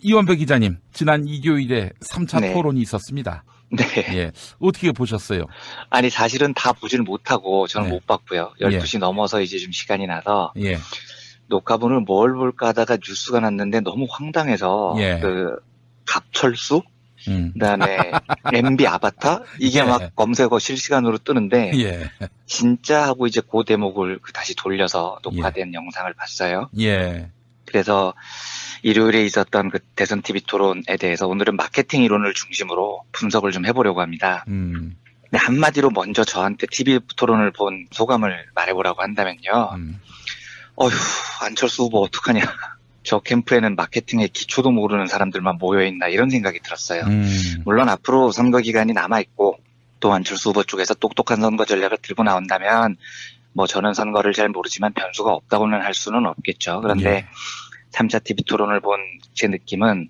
이원배 기자님, 지난 일요일에 3차 네. 토론이 있었습니다. 네. 예. 어떻게 보셨어요? 아니, 사실은 다 보지는 못하고 저는 네. 못 봤고요. 12시 넘어서 이제 좀 시간이 나서 예. 녹화본을 뭘 볼까 하다가 뉴스가 났는데 너무 황당해서 예. 갑철수? 그다음에 MB 아바타? 이게 예. 막 검색어 실시간으로 뜨는데 예. 진짜 하고 이제 그 대목을 다시 돌려서 녹화된 영상을 봤어요. 예. 그래서 일요일에 있었던 그 대선 TV 토론에 대해서 오늘은 마케팅 이론을 중심으로 분석을 좀 해보려고 합니다. 근데 한마디로 먼저 저한테 TV 토론을 본 소감을 말해보라고 한다면요. 어휴, 안철수 후보 어떡하냐. 저 캠프에는 마케팅의 기초도 모르는 사람들만 모여있나 이런 생각이 들었어요. 물론 앞으로 선거 기간이 남아있고 또 안철수 후보 쪽에서 똑똑한 선거 전략을 들고 나온다면 뭐 저는 선거를 잘 모르지만 변수가 없다고는 할 수는 없겠죠. 그런데 3차 TV 토론을 본 제 느낌은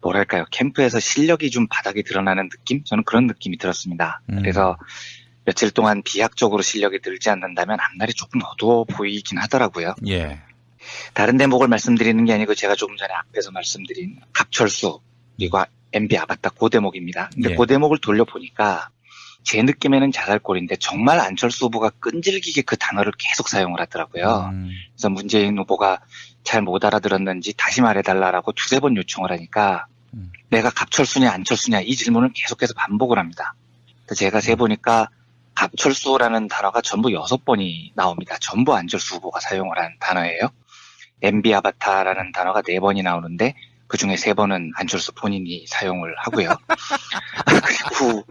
뭐랄까요. 캠프에서 실력이 좀 바닥이 드러나는 느낌? 저는 그런 느낌이 들었습니다. 그래서 며칠 동안 비약적으로 실력이 늘지 않는다면 앞날이 조금 어두워 보이긴 하더라고요. 예. 다른 대목을 말씀드리는 게 아니고 제가 조금 전에 앞에서 말씀드린 갑철수 그리고 MB 아바타 그 대목입니다. 근데 그 대목을 돌려보니까 제 느낌에는 자살골인데 정말 안철수 후보가 끈질기게 그 단어를 계속 사용을 하더라고요. 그래서 문재인 후보가 잘 못 알아들었는지 다시 말해달라고 두세 번 요청을 하니까 내가 갑철수냐 안철수냐 이 질문을 계속해서 반복을 합니다. 제가 세보니까 갑철수라는 단어가 전부 6번이 나옵니다. 전부 안철수 후보가 사용을 한 단어예요. MB 아바타라는 단어가 4번이 나오는데 그중에 3번은 안철수 본인이 사용을 하고요. 그리고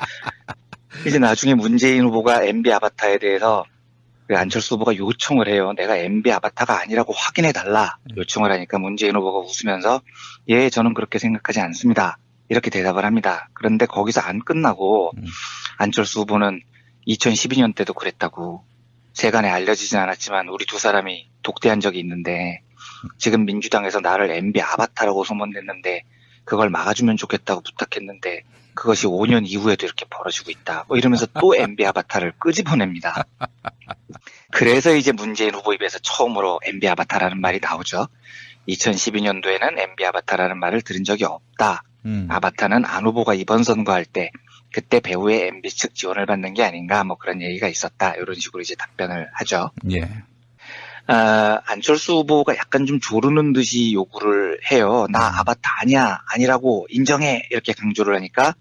이제 나중에 문재인 후보가 MB 아바타에 대해서 안철수 후보가 요청을 해요. 내가 MB 아바타가 아니라고 확인해달라 요청을 하니까 문재인 후보가 웃으면서 예, 저는 그렇게 생각하지 않습니다. 이렇게 대답을 합니다. 그런데 거기서 안 끝나고 안철수 후보는 2012년 때도 그랬다고 세간에 알려지진 않았지만 우리 두 사람이 독대한 적이 있는데 지금 민주당에서 나를 MB 아바타라고 소문냈는데 그걸 막아주면 좋겠다고 부탁했는데 그것이 5년 이후에도 이렇게 벌어지고 있다. 뭐 이러면서 또 MB 아바타를 끄집어냅니다. 그래서 이제 문재인 후보 입에서 처음으로 MB 아바타라는 말이 나오죠. 2012년도에는 MB 아바타라는 말을 들은 적이 없다. 아바타는 안 후보가 이번 선거할 때 그때 배후에 MB 측 지원을 받는 게 아닌가 뭐 그런 얘기가 있었다. 이런 식으로 이제 답변을 하죠. 예. 안철수 후보가 약간 좀 조르는 듯이 요구를 해요. 나 아바타 아니야. 아니라고 인정해. 이렇게 강조를 하니까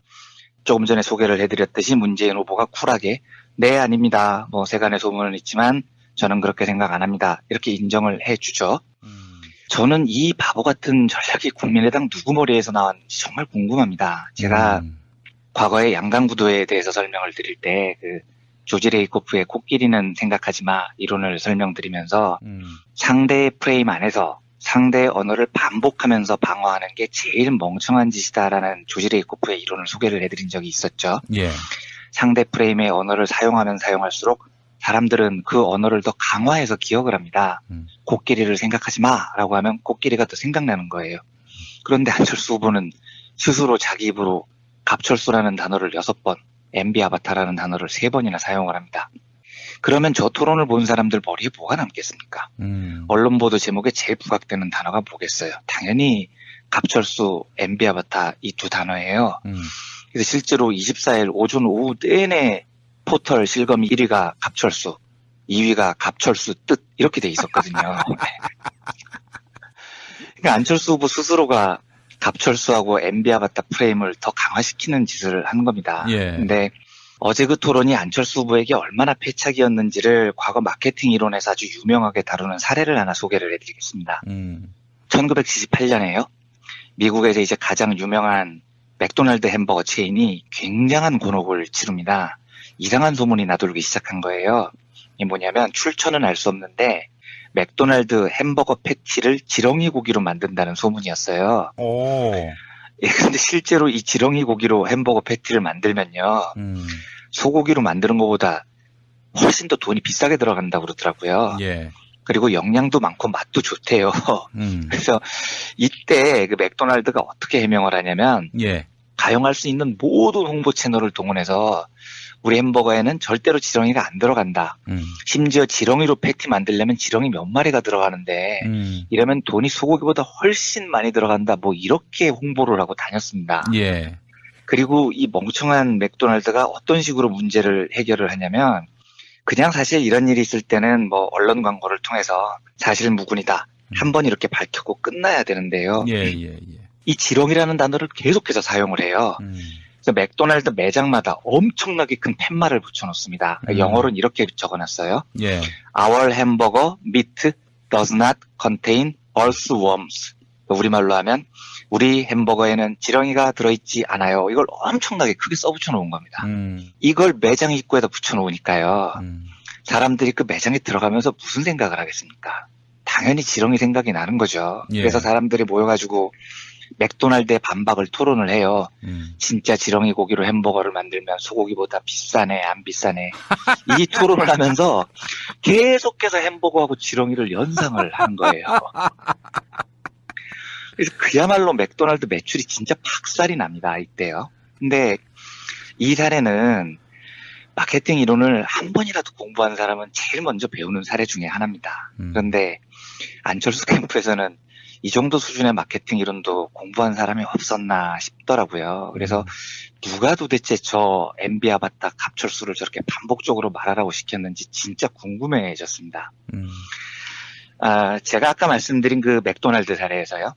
조금 전에 소개를 해드렸듯이 문재인 후보가 쿨하게 네, 아닙니다. 뭐 세간의 소문은 있지만 저는 그렇게 생각 안 합니다. 이렇게 인정을 해주죠. 저는 이 바보 같은 전략이 국민의당 누구 머리에서 나왔는지 정말 궁금합니다. 제가 과거에 양강구도에 대해서 설명을 드릴 때 조지 레이코프의 코끼리는 생각하지 마 이론을 설명드리면서 상대의 프레임 안에서 상대의 언어를 반복하면서 방어하는 게 제일 멍청한 짓이다라는 조지 레이코프의 이론을 소개를 해드린 적이 있었죠. 예. 상대 프레임의 언어를 사용하면 사용할수록 사람들은 그 언어를 더 강화해서 기억을 합니다. 코끼리를 생각하지 마라고 하면 코끼리가 더 생각나는 거예요. 그런데 안철수 후보는 스스로 자기 입으로 갑철수라는 단어를 6번, MB 아바타라는 단어를 3번이나 사용을 합니다. 그러면 저 토론을 본 사람들 머리에 뭐가 남겠습니까? 언론 보도 제목에 제일 부각되는 단어가 뭐겠어요? 당연히 갑철수, MB 아바타 이 두 단어예요. 그래서 실제로 24일 오전 오후 내내 포털 실검 1위가 갑철수, 2위가 갑철수 뜻 이렇게 돼 있었거든요. 그러니까 안철수 후보 스스로가 갑철수하고 MB 아바타 프레임을 더 강화시키는 짓을 한 겁니다. 근데 어제 그 토론이 안철수 후보에게 얼마나 패착이었는지를 과거 마케팅 이론에서 아주 유명하게 다루는 사례를 하나 소개를 해드리겠습니다. 1978년에요. 미국에서 이제 가장 유명한 맥도날드 햄버거 체인이 굉장한 곤혹을 치릅니다. 이상한 소문이 나돌기 시작한 거예요. 이게 뭐냐면 출처는 알 수 없는데 맥도날드 햄버거 패티를 지렁이 고기로 만든다는 소문이었어요. 근데 실제로 이 지렁이 고기로 햄버거 패티를 만들면요. 소고기로 만드는 것보다 훨씬 더 돈이 비싸게 들어간다고 그러더라고요. 그리고 영양도 많고 맛도 좋대요. 그래서 이때 그 맥도날드가 어떻게 해명을 하냐면 가용할 수 있는 모든 홍보 채널을 동원해서 우리 햄버거에는 절대로 지렁이가 안 들어간다. 심지어 지렁이로 패티 만들려면 지렁이 몇 마리가 들어가는데 이러면 돈이 소고기보다 훨씬 많이 들어간다. 뭐 이렇게 홍보를 하고 다녔습니다. 예. 그리고 이 멍청한 맥도날드가 어떤 식으로 문제를 해결을 하냐면 그냥 사실 이런 일이 있을 때는 뭐 언론 광고를 통해서 사실 무근이다. 한 번 이렇게 밝혔고 끝나야 되는데요. 예, 예, 예. 이 지렁이라는 단어를 계속해서 사용을 해요. 그래서 맥도날드 매장마다 엄청나게 큰 팻말을 붙여놓습니다. 영어로는 이렇게 적어놨어요. 예. Our hamburger meat does not contain earthworms. 우리말로 하면 우리 햄버거에는 지렁이가 들어있지 않아요. 이걸 엄청나게 크게 써붙여놓은 겁니다. 이걸 매장 입구에다 붙여놓으니까요. 사람들이 그 매장에 들어가면서 무슨 생각을 하겠습니까? 당연히 지렁이 생각이 나는 거죠. 예. 그래서 사람들이 모여가지고 맥도날드의 반박을 토론을 해요. 진짜 지렁이 고기로 햄버거를 만들면 소고기보다 비싸네, 안 비싸네. 이 토론을 하면서 계속해서 햄버거하고 지렁이를 연상을 한 거예요. 그래서 그야말로 맥도날드 매출이 진짜 박살이 납니다, 이때요. 근데 이 사례는 마케팅 이론을 한 번이라도 공부한 사람은 제일 먼저 배우는 사례 중에 하나입니다. 그런데 안철수 캠프에서는 이 정도 수준의 마케팅 이론도 공부한 사람이 없었나 싶더라고요. 그래서 누가 도대체 저 MB 아바타 갑철수를 저렇게 반복적으로 말하라고 시켰는지 진짜 궁금해졌습니다. 제가 아까 말씀드린 그 맥도날드 사례에서요.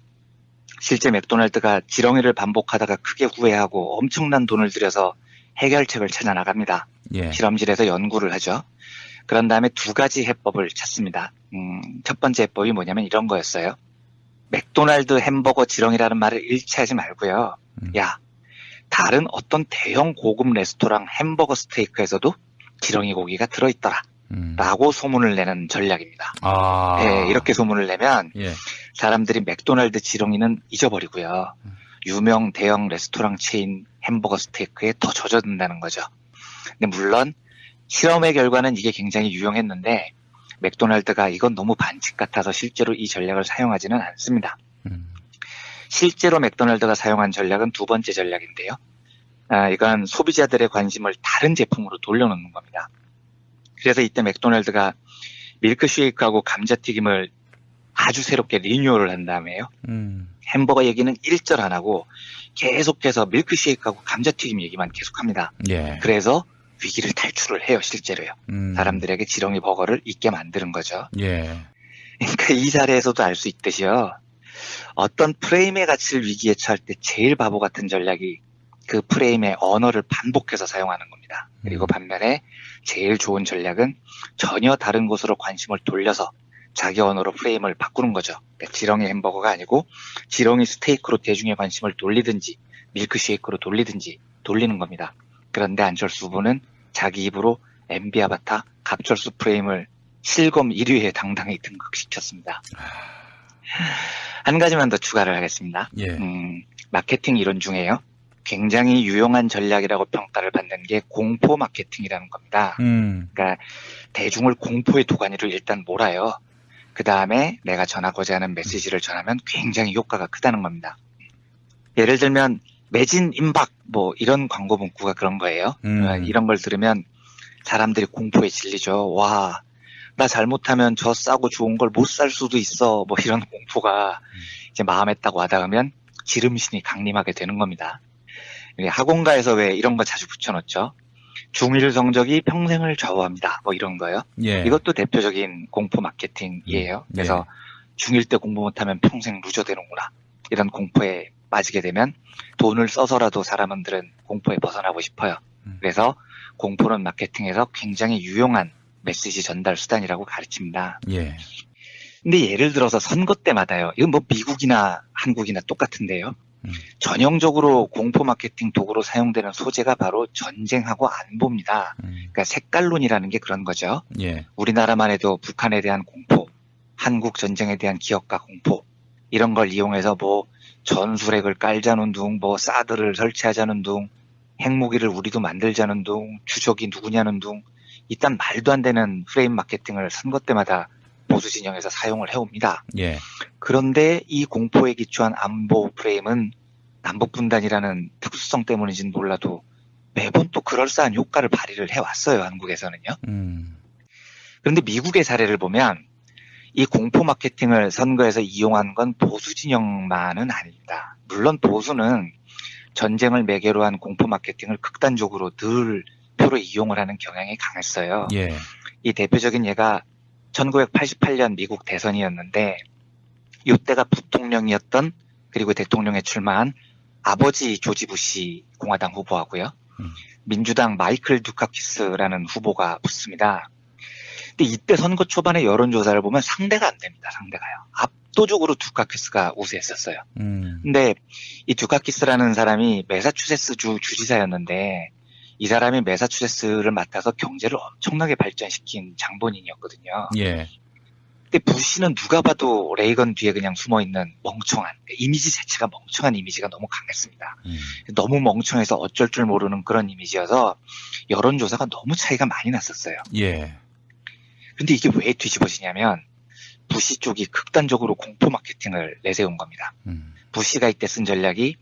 실제 맥도날드가 지렁이를 반복하다가 크게 후회하고 엄청난 돈을 들여서 해결책을 찾아 나갑니다. 예. 실험실에서 연구를 하죠. 그런 다음에 두 가지 해법을 찾습니다. 첫 번째 해법이 뭐냐면 이런 거였어요. 맥도날드 햄버거 지렁이라는 말을 일치하지 말고요. 야, 다른 어떤 대형 고급 레스토랑 햄버거 스테이크에서도 지렁이 고기가 들어있더라. 라고 소문을 내는 전략입니다. 아. 네, 이렇게 소문을 내면 예. 사람들이 맥도날드 지렁이는 잊어버리고요. 유명 대형 레스토랑 체인 햄버거 스테이크에 더 젖어든다는 거죠. 근데 물론 실험의 결과는 이게 굉장히 유용했는데 맥도날드가 이건 너무 반칙 같아서 실제로 이 전략을 사용하지는 않습니다. 실제로 맥도날드가 사용한 전략은 두 번째 전략인데요. 이건 소비자들의 관심을 다른 제품으로 돌려놓는 겁니다. 그래서 이때 맥도날드가 밀크쉐이크하고 감자튀김을 아주 새롭게 리뉴얼을 한 다음에요. 햄버거 얘기는 일절 안 하고 계속해서 밀크쉐이크하고 감자튀김 얘기만 계속합니다. 예. 그래서 위기를 탈출을 해요, 실제로요. 사람들에게 지렁이 버거를 잊게 만드는 거죠. 예. 그러니까 이 사례에서도 알 수 있듯이요. 어떤 프레임의 가치를 위기에 처할 때 제일 바보 같은 전략이 그 프레임의 언어를 반복해서 사용하는 겁니다. 그리고 반면에 제일 좋은 전략은 전혀 다른 곳으로 관심을 돌려서 자기 언어로 프레임을 바꾸는 거죠. 그러니까 지렁이 햄버거가 아니고 지렁이 스테이크로 대중의 관심을 돌리든지 밀크쉐이크로 돌리든지 돌리는 겁니다. 그런데 안철수 후보는 자기 입으로 MB 아바타 갑철수 프레임을 실검 1위에 당당히 등극시켰습니다. 한 가지만 더 추가를 하겠습니다. 예. 마케팅 이론 중에요. 굉장히 유용한 전략이라고 평가를 받는 게 공포 마케팅이라는 겁니다. 그러니까 대중을 공포의 도가니로 일단 몰아요. 그 다음에 내가 전하고자 하는 메시지를 전하면 굉장히 효과가 크다는 겁니다. 예를 들면 매진 임박 뭐 이런 광고 문구가 그런 거예요. 이런 걸 들으면 사람들이 공포에 질리죠. 와, 나 잘못하면 저 싸고 좋은 걸 못 살 수도 있어. 뭐 이런 공포가 이제 마음에 딱 와닿으면 지름신이 강림하게 되는 겁니다. 학원가에서 왜 이런 거 자주 붙여놓죠. 중1 성적이 평생을 좌우합니다. 뭐 이런 거요. 예. 이것도 대표적인 공포 마케팅이에요. 그래서 중1 때 공부 못하면 평생 루저 되는구나. 이런 공포에 빠지게 되면 돈을 써서라도 사람들은 공포에 벗어나고 싶어요. 그래서 공포는 마케팅에서 굉장히 유용한 메시지 전달 수단이라고 가르칩니다. 예. 근데 예를 들어서 선거 때마다요. 이건 뭐 미국이나 한국이나 똑같은데요. 전형적으로 공포 마케팅 도구로 사용되는 소재가 바로 전쟁하고 안보입니다. 그러니까 색깔론이라는 게 그런 거죠. 예. 우리나라만 해도 북한에 대한 공포, 한국 전쟁에 대한 기억과 공포 이런 걸 이용해서 뭐 전술핵을 깔자는 둥, 뭐 사드를 설치하자는 둥, 핵무기를 우리도 만들자는 둥, 주적이 누구냐는 둥 일단 말도 안 되는 프레임 마케팅을 선거 때마다 보수 진영에서 사용을 해옵니다. 예. 그런데 이 공포에 기초한 안보 프레임은 남북분단이라는 특수성 때문인지는 몰라도 매번 또 그럴싸한 효과를 발휘를 해왔어요, 한국에서는요. 그런데 미국의 사례를 보면 이 공포 마케팅을 선거에서 이용한 건 보수 진영만은 아닙니다. 물론 보수는 전쟁을 매개로 한 공포 마케팅을 극단적으로 늘 표로 이용을 하는 경향이 강했어요. 예. 이 대표적인 예가 1988년 미국 대선이었는데 이때가 부통령이었던 그리고 대통령에 출마한 아버지 조지 부시 공화당 후보하고요. 민주당 마이클 두카키스라는 후보가 붙습니다. 근데 이때 선거 초반에 여론조사를 보면 상대가 안 됩니다. 상대가요. 압도적으로 두카키스가 우세했었어요. 근데 이 두카키스라는 사람이 매사추세츠주 주지사였는데 이 사람이 매사추세츠를 맡아서 경제를 엄청나게 발전시킨 장본인이었거든요. 예. 근데 부시는 누가 봐도 레이건 뒤에 그냥 숨어있는 멍청한, 이미지 자체가 멍청한 이미지가 너무 강했습니다. 너무 멍청해서 어쩔 줄 모르는 그런 이미지여서 여론조사가 너무 차이가 많이 났었어요. 예. 근데 이게 왜 뒤집어지냐면 부시 쪽이 극단적으로 공포 마케팅을 내세운 겁니다. 부시가 이때 쓴 전략이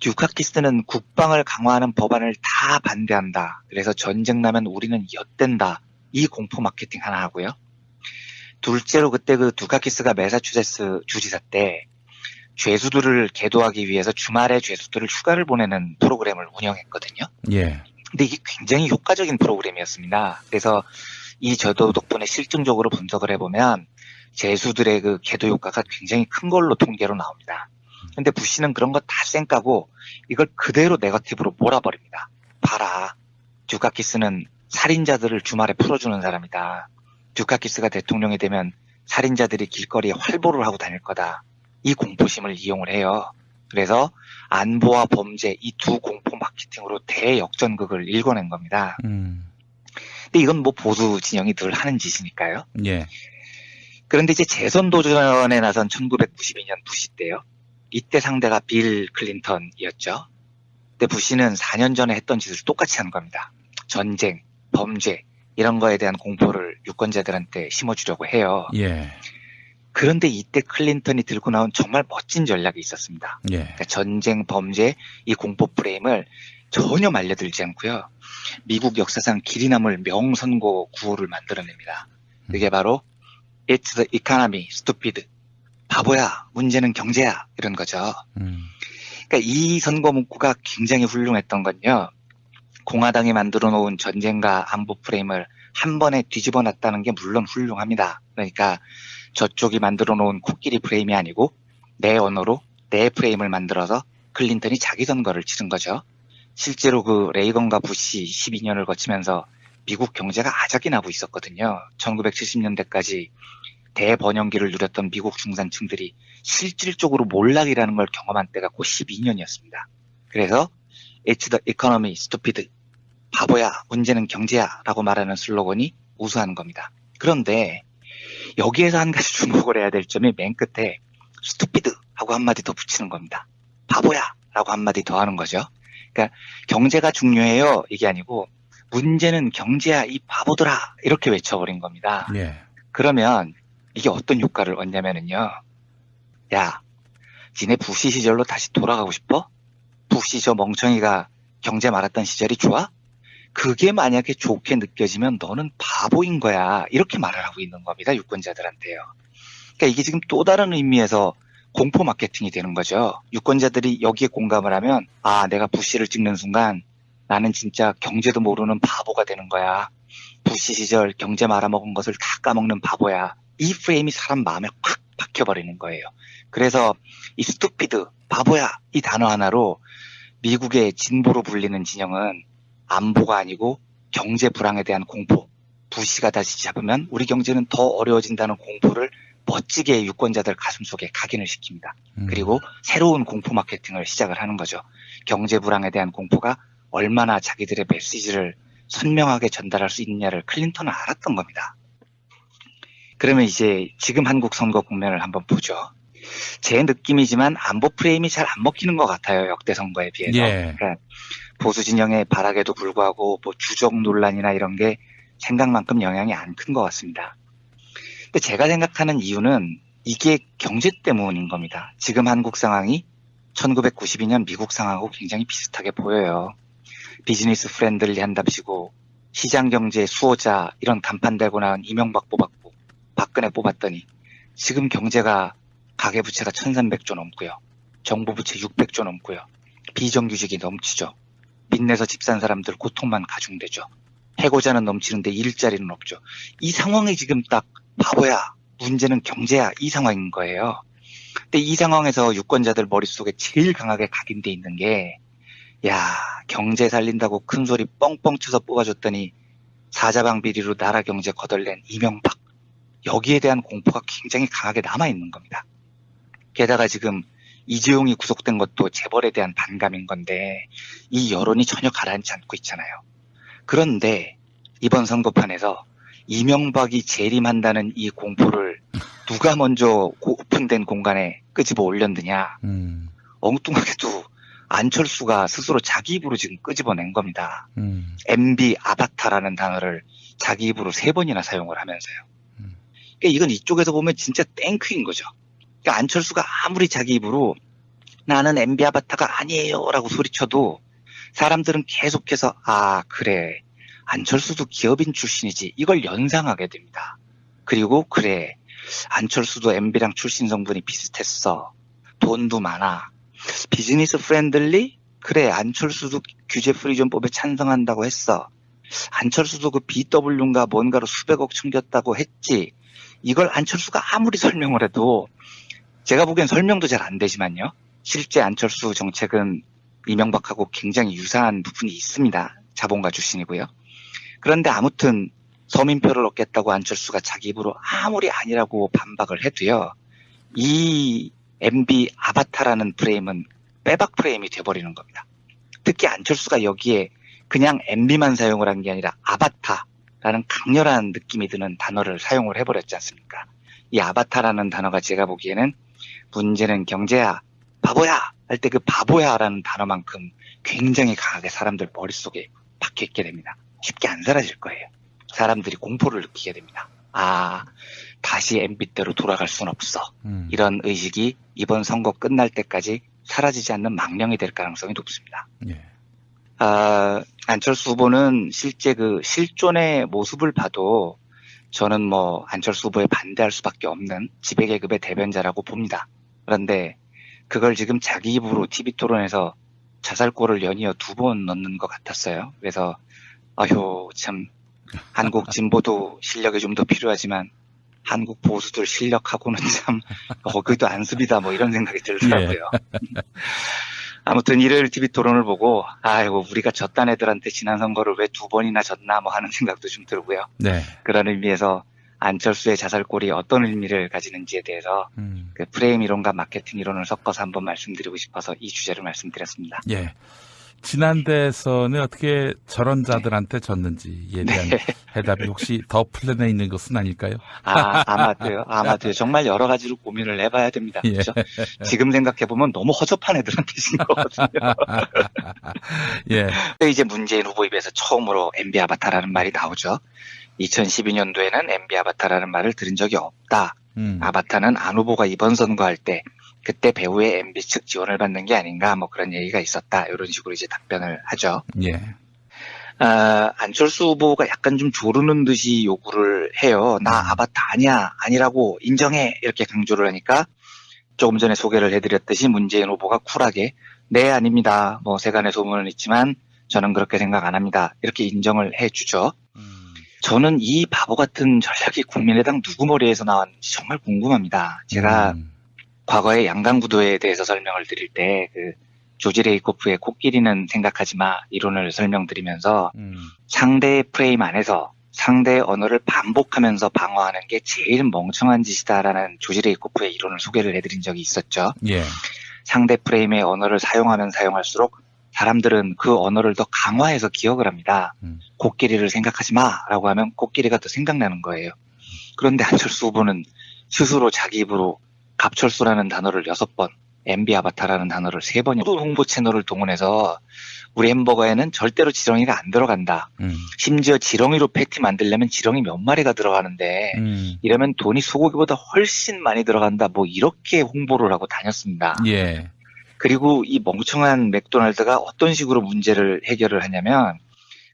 듀카키스는 국방을 강화하는 법안을 다 반대한다. 그래서 전쟁 나면 우리는 엿댄다. 이 공포 마케팅 하나 하고요. 둘째로 그때 그 두카키스가 매사추세츠 주지사 때 죄수들을 계도하기 위해서 주말에 죄수들을 휴가를 보내는 프로그램을 운영했거든요. 예. 근데 이게 굉장히 효과적인 프로그램이었습니다. 그래서 이 저도 덕분에 실증적으로 분석을 해보면 죄수들의 그 계도 효과가 굉장히 큰 걸로 통계로 나옵니다. 근데 부시는 그런 거 다 쌩까고 이걸 그대로 네거티브로 몰아버립니다. 봐라. 듀카키스는 살인자들을 주말에 풀어주는 사람이다. 듀카키스가 대통령이 되면 살인자들이 길거리에 활보를 하고 다닐 거다. 이 공포심을 이용을 해요. 그래서 안보와 범죄 이 두 공포 마케팅으로 대역전극을 일궈낸 겁니다. 근데 이건 뭐 보수 진영이 늘 하는 짓이니까요. 예. 그런데 이제 재선 도전에 나선 1992년 부시 때요. 이때 상대가 빌 클린턴이었죠. 근데 부시는 4년 전에 했던 짓을 똑같이 하는 겁니다. 전쟁, 범죄 이런 거에 대한 공포를 유권자들한테 심어주려고 해요. 예. 그런데 이때 클린턴이 들고 나온 정말 멋진 전략이 있었습니다. 예. 그러니까 전쟁, 범죄 이 공포 프레임을 전혀 말려들지 않고요. 미국 역사상 길이 남을 명선고 구호를 만들어냅니다. 그게 바로 It's the economy, stupid. 바보야, 문제는 경제야 이런 거죠. 그러니까 이 선거 문구가 굉장히 훌륭했던 건요. 공화당이 만들어 놓은 전쟁과 안보 프레임을 한 번에 뒤집어 놨다는 게 물론 훌륭합니다. 그러니까 저쪽이 만들어 놓은 코끼리 프레임이 아니고 내 언어로 내 프레임을 만들어서 클린턴이 자기 선거를 치른 거죠. 실제로 그 레이건과 부시 12년을 거치면서 미국 경제가 아작이 나고 있었거든요. 1970년대까지 대번영기를 누렸던 미국 중산층들이 실질적으로 몰락이라는 걸 경험한 때가 곧 12년이었습니다. 그래서 It's the economy, stupid. 바보야, 문제는 경제야 라고 말하는 슬로건이 우수한 겁니다. 그런데 여기에서 한 가지 주목을 해야 될 점이 맨 끝에 stupid 하고 한마디 더 붙이는 겁니다. 바보야 라고 한마디 더 하는 거죠. 그러니까 경제가 중요해요 이게 아니고 문제는 경제야 이 바보들아 이렇게 외쳐버린 겁니다. 예. 그러면 이게 어떤 효과를 얻냐면은요. 야, 니네 부시 시절로 다시 돌아가고 싶어? 부시 저 멍청이가 경제 말았던 시절이 좋아? 그게 만약에 좋게 느껴지면 너는 바보인 거야. 이렇게 말을 하고 있는 겁니다. 유권자들한테요. 그러니까 이게 지금 또 다른 의미에서 공포 마케팅이 되는 거죠. 유권자들이 여기에 공감을 하면 아, 내가 부시를 찍는 순간 나는 진짜 경제도 모르는 바보가 되는 거야. 부시 시절 경제 말아먹은 것을 다 까먹는 바보야. 이 프레임이 사람 마음에 확 박혀버리는 거예요. 그래서 이 스투피드, 바보야 이 단어 하나로 미국의 진보로 불리는 진영은 안보가 아니고 경제 불황에 대한 공포, 부시가 다시 잡으면 우리 경제는 더 어려워진다는 공포를 멋지게 유권자들 가슴속에 각인을 시킵니다. 그리고 새로운 공포 마케팅을 시작을 하는 거죠. 경제 불황에 대한 공포가 얼마나 자기들의 메시지를 선명하게 전달할 수 있느냐를 클린턴은 알았던 겁니다. 그러면 이제 지금 한국 선거 국면을 한번 보죠. 제 느낌이지만 안보 프레임이 잘 안 먹히는 것 같아요. 역대 선거에 비해서. 예. 그러니까 보수 진영의 발악에도 불구하고 뭐 주적 논란이나 이런 게 생각만큼 영향이 안 큰 것 같습니다. 근데 제가 생각하는 이유는 이게 경제 때문인 겁니다. 지금 한국 상황이 1992년 미국 상황하고 굉장히 비슷하게 보여요. 비즈니스 프렌들리 한답시고 시장경제 수호자 이런 간판 달고 나온 이명박 뽑았고 박근혜 뽑았더니 지금 경제가 가계부채가 1300조 넘고요. 정부부채 600조 넘고요. 비정규직이 넘치죠. 빚내서 집 산 사람들 고통만 가중되죠. 해고자는 넘치는데 일자리는 없죠. 이 상황이 지금 딱 바보야, 문제는 경제야, 이 상황인 거예요. 근데 이 상황에서 유권자들 머릿속에 제일 강하게 각인돼 있는 게, 야, 경제 살린다고 큰 소리 뻥뻥 쳐서 뽑아줬더니 사자방 비리로 나라 경제 거덜낸 이명박. 여기에 대한 공포가 굉장히 강하게 남아있는 겁니다. 게다가 지금 이재용이 구속된 것도 재벌에 대한 반감인 건데 이 여론이 전혀 가라앉지 않고 있잖아요. 그런데 이번 선거판에서 이명박이 재림한다는 이 공포를 누가 먼저 오픈된 공간에 끄집어 올렸느냐. 엉뚱하게도 안철수가 스스로 자기 입으로 지금 끄집어낸 겁니다. MB 아바타라는 단어를 자기 입으로 3번이나 사용을 하면서요. 그러니까 이건 이쪽에서 보면 진짜 땡큐인 거죠. 그러니까 안철수가 아무리 자기 입으로 나는 MB 아바타가 아니에요 라고 소리쳐도 사람들은 계속해서 아 그래 안철수도 기업인 출신이지 이걸 연상하게 됩니다. 그리고 그래 안철수도 MB랑 출신 성분이 비슷했어. 돈도 많아. 비즈니스 프렌들리? 그래 안철수도 규제 프리존법에 찬성한다고 했어. 안철수도 그 BW인가 뭔가로 수백억 챙겼다고 했지. 이걸 안철수가 아무리 설명을 해도 제가 보기엔 설명도 잘 안 되지만요. 실제 안철수 정책은 이명박하고 굉장히 유사한 부분이 있습니다. 자본가 출신이고요. 그런데 아무튼 서민표를 얻겠다고 안철수가 자기 입으로 아무리 아니라고 반박을 해도요. 이 MB 아바타라는 프레임은 빼박 프레임이 돼버리는 겁니다. 특히 안철수가 여기에 그냥 MB만 사용을 한 게 아니라 아바타라는 강렬한 느낌이 드는 단어를 사용을 해버렸지 않습니까? 이 아바타라는 단어가 제가 보기에는 문제는 경제야, 바보야 할 때 그 바보야라는 단어만큼 굉장히 강하게 사람들 머릿속에 박혀있게 됩니다. 쉽게 안 사라질 거예요. 사람들이 공포를 느끼게 됩니다. 아, 다시 MB대로 돌아갈 순 없어. 이런 의식이 이번 선거 끝날 때까지 사라지지 않는 망령이 될 가능성이 높습니다. 예. 안철수 후보는 실제 그 실존의 모습을 봐도 저는 뭐 안철수 후보에 반대할 수밖에 없는 지배계급의 대변자라고 봅니다. 그런데 그걸 지금 자기 입으로 TV토론에서 자살골을 연이어 2번 넣는 것 같았어요. 그래서 아휴 참 한국 진보도 실력이 좀 더 필요하지만 한국 보수들 실력하고는 참 거기도 안습이다 뭐 이런 생각이 들더라고요. 예. 아무튼 일요일 TV토론을 보고 아이고 우리가 졌단 애들한테 지난 선거를 왜 2번이나 졌나 뭐 하는 생각도 좀 들고요. 네. 그런 의미에서 안철수의 자살골이 어떤 의미를 가지는지에 대해서 그 프레임 이론과 마케팅 이론을 섞어서 한번 말씀드리고 싶어서 이 주제를 말씀드렸습니다. 예. 지난 대선에 어떻게 저런 자들한테 졌는지에 대한 해답이 혹시 더 플랜에 있는 것은 아닐까요? 아마도요. 정말 여러 가지로 고민을 해봐야 됩니다. 예. 그렇죠? 지금 생각해보면 너무 허접한 애들한테 진 거거든요. 예. 이제 문재인 후보 입에서 처음으로 MB 아바타라는 말이 나오죠. 2012년도에는 MB 아바타라는 말을 들은 적이 없다. 아바타는 안 후보가 이번 선거할 때 그때 배우의 MB 측 지원을 받는 게 아닌가 뭐 그런 얘기가 있었다. 이런 식으로 이제 답변을 하죠. 예. 안철수 후보가 약간 좀 조르는 듯이 요구를 해요. 나 아바타 아니야. 아니라고 인정해. 이렇게 강조를 하니까 조금 전에 소개를 해드렸듯이 문재인 후보가 쿨하게 네 아닙니다. 뭐 세간의 소문은 있지만 저는 그렇게 생각 안 합니다. 이렇게 인정을 해주죠. 저는 이 바보 같은 전략이 국민의당 누구 머리에서 나왔는지 정말 궁금합니다. 제가 과거에 양강구도에 대해서 설명을 드릴 때 그 조지 레이코프의 코끼리는 생각하지 마 이론을 설명드리면서 상대의 프레임 안에서 상대의 언어를 반복하면서 방어하는 게 제일 멍청한 짓이다라는 조지 레이코프의 이론을 소개를 해드린 적이 있었죠. 예. 상대 프레임의 언어를 사용하면 사용할수록 사람들은 그 언어를 더 강화해서 기억을 합니다. 코끼리를 생각하지 마라고 하면 코끼리가 더 생각나는 거예요. 그런데 안철수 후보는 스스로 자기 입으로 갑철수라는 단어를 6번, MB 아바타라는 단어를 3번이나 홍보 채널을 동원해서 우리 햄버거에는 절대로 지렁이가 안 들어간다. 심지어 지렁이로 패티 만들려면 지렁이 몇 마리가 들어가는데 이러면 돈이 소고기보다 훨씬 많이 들어간다. 뭐 이렇게 홍보를 하고 다녔습니다. 예. 그리고 이 멍청한 맥도날드가 어떤 식으로 문제를 해결을 하냐면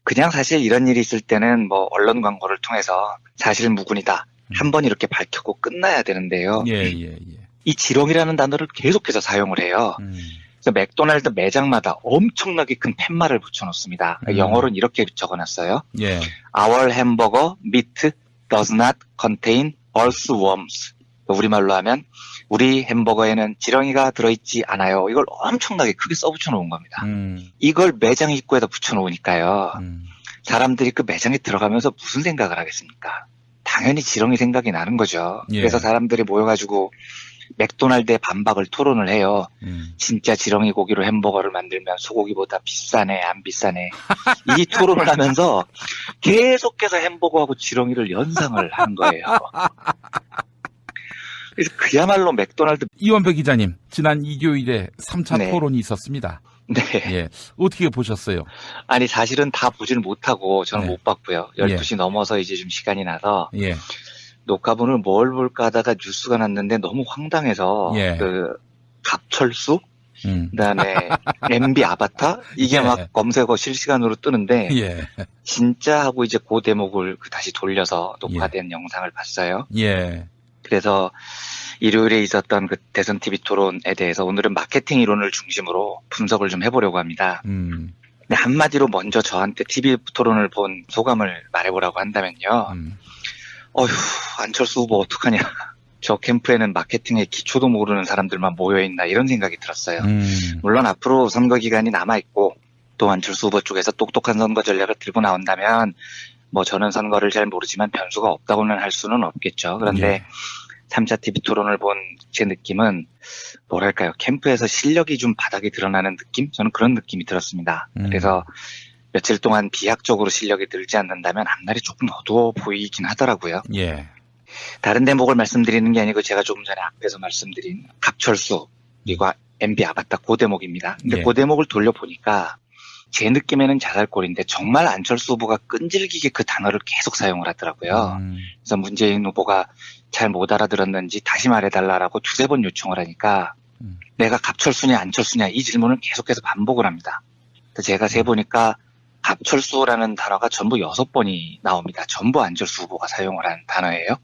그냥 사실 이런 일이 있을 때는 뭐 언론 광고를 통해서 사실 무근이다. 한 번 이렇게 밝히고 끝나야 되는데요. 예, 예, 예. 이 지렁이라는 단어를 계속해서 사용을 해요. 그래서 맥도날드 매장마다 엄청나게 큰 팻말을 붙여놓습니다. 영어로는 이렇게 적어놨어요. 예. Our hamburger meat does not contain earthworms. 우리말로 하면 우리 햄버거에는 지렁이가 들어있지 않아요. 이걸 엄청나게 크게 써붙여놓은 겁니다. 이걸 매장 입구에다 붙여놓으니까요. 사람들이 그 매장에 들어가면서 무슨 생각을 하겠습니까? 당연히 지렁이 생각이 나는 거죠. 예. 그래서 사람들이 모여가지고 맥도날드의 반박을 토론을 해요. 진짜 지렁이 고기로 햄버거를 만들면 소고기보다 비싸네, 안 비싸네. 이 토론을 하면서 계속해서 햄버거하고 지렁이를 연상을 하는 거예요. 그래서 그야말로 맥도날드. 이원배 기자님, 지난 일요일에 3차 네. 토론이 있었습니다. 네. 예. 어떻게 보셨어요? 아니, 사실은 다 보지는 못하고 저는 네. 못 봤고요. 12시 넘어서 이제 좀 시간이 나서 예. 녹화분을 뭘 볼까 하다가 뉴스가 났는데 너무 황당해서 예. 그 갑철수? 그다음에 MB 아바타? 이게 예. 막 검색어 실시간으로 뜨는데 예. 진짜 하고 이제 그 대목을 다시 돌려서 녹화된 영상을 봤어요. 예. 그래서 일요일에 있었던 그 대선 TV 토론에 대해서 오늘은 마케팅 이론을 중심으로 분석을 좀 해보려고 합니다. 근데 한마디로 먼저 저한테 TV 토론을 본 소감을 말해보라고 한다면요. 어휴, 안철수 후보 어떡하냐. 저 캠프에는 마케팅의 기초도 모르는 사람들만 모여있나 이런 생각이 들었어요. 물론 앞으로 선거 기간이 남아있고 또 안철수 후보 쪽에서 똑똑한 선거 전략을 들고 나온다면 뭐 저는 선거를 잘 모르지만 변수가 없다고는 할 수는 없겠죠. 그런데 예. 3차 TV 토론을 본 제 느낌은 뭐랄까요. 캠프에서 실력이 좀 바닥이 드러나는 느낌? 저는 그런 느낌이 들었습니다. 그래서 며칠 동안 비약적으로 실력이 늘지 않는다면 앞날이 조금 어두워 보이긴 하더라고요. 예. 다른 대목을 말씀드리는 게 아니고 제가 조금 전에 앞에서 말씀드린 갑철수 그리고 MB 아바타 그 대목입니다. 근데 예. 그 대목을 돌려보니까 제 느낌에는 자살골인데 정말 안철수 후보가 끈질기게 그 단어를 계속 사용을 하더라고요. 그래서 문재인 후보가 잘 못 알아들었는지 다시 말해달라고 두세 번 요청을 하니까 내가 갑철수냐 안철수냐 이 질문을 계속해서 반복을 합니다. 그래서 제가 세보니까 갑철수라는 단어가 전부 6번이 나옵니다. 전부 안철수 후보가 사용을 한 단어예요.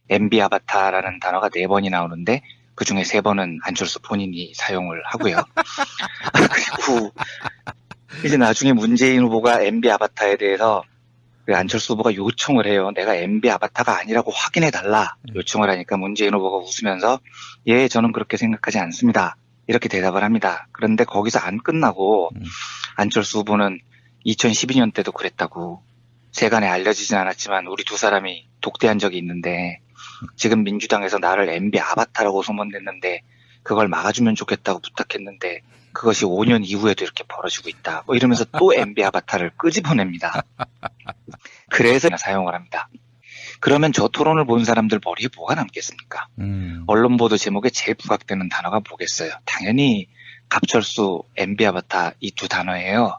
MB 아바타라는 단어가 4번이 나오는데 그중에 3번은 안철수 본인이 사용을 하고요. 그리고 이제 나중에 문재인 후보가 MB 아바타에 대해서 그 안철수 후보가 요청을 해요. 내가 MB 아바타가 아니라고 확인해달라 요청을 하니까 문재인 후보가 웃으면서 예, 저는 그렇게 생각하지 않습니다. 이렇게 대답을 합니다. 그런데 거기서 안 끝나고 안철수 후보는 2012년 때도 그랬다고 세간에 알려지진 않았지만 우리 두 사람이 독대한 적이 있는데 지금 민주당에서 나를 MB 아바타라고 소문냈는데 그걸 막아주면 좋겠다고 부탁했는데 그것이 5년 이후에도 이렇게 벌어지고 있다. 뭐 이러면서 또 MB 아바타를 끄집어냅니다. 그래서 사용을 합니다. 그러면 저 토론을 본 사람들 머리에 뭐가 남겠습니까? 언론 보도 제목에 제일 부각되는 단어가 뭐겠어요? 당연히 갑철수, MB 아바타 이 두 단어예요.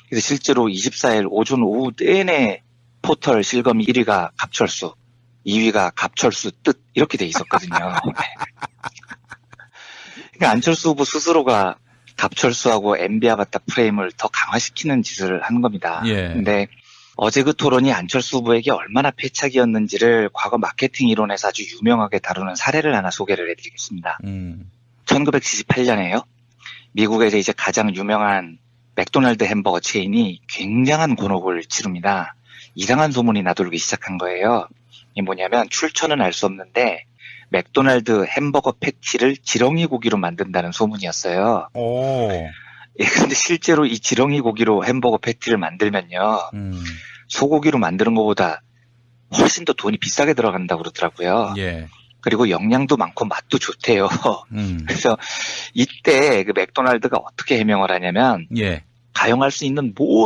그래서 실제로 24일 오전 오후 내내 포털 실검 1위가 갑철수, 2위가 갑철수 뜻 이렇게 돼 있었거든요. 그러니까 안철수 후보 스스로가 갑철수하고 MB 아바타 프레임을 더 강화시키는 짓을 한 겁니다. 예. 근데 어제 그 토론이 안철수 후보에게 얼마나 패착이었는지를 과거 마케팅 이론에서 아주 유명하게 다루는 사례를 하나 소개를 해드리겠습니다. 1978년에요. 미국에서 이제 가장 유명한 맥도날드 햄버거 체인이 굉장한 곤혹을 치릅니다. 이상한 소문이 나돌기 시작한 거예요. 이게 뭐냐면 출처는 알 수 없는데 맥도날드 햄버거 패티를 지렁이 고기로 만든다는 소문이었어요. 오. 예, 근데 실제로 이 지렁이 고기로 햄버거 패티를 만들면요. 소고기로 만드는 것보다 훨씬 더 돈이 비싸게 들어간다고 그러더라고요. 예. 그리고 영양도 많고 맛도 좋대요. 그래서 이때 그 맥도날드가 어떻게 해명을 하냐면 예. 가용할 수 있는 모든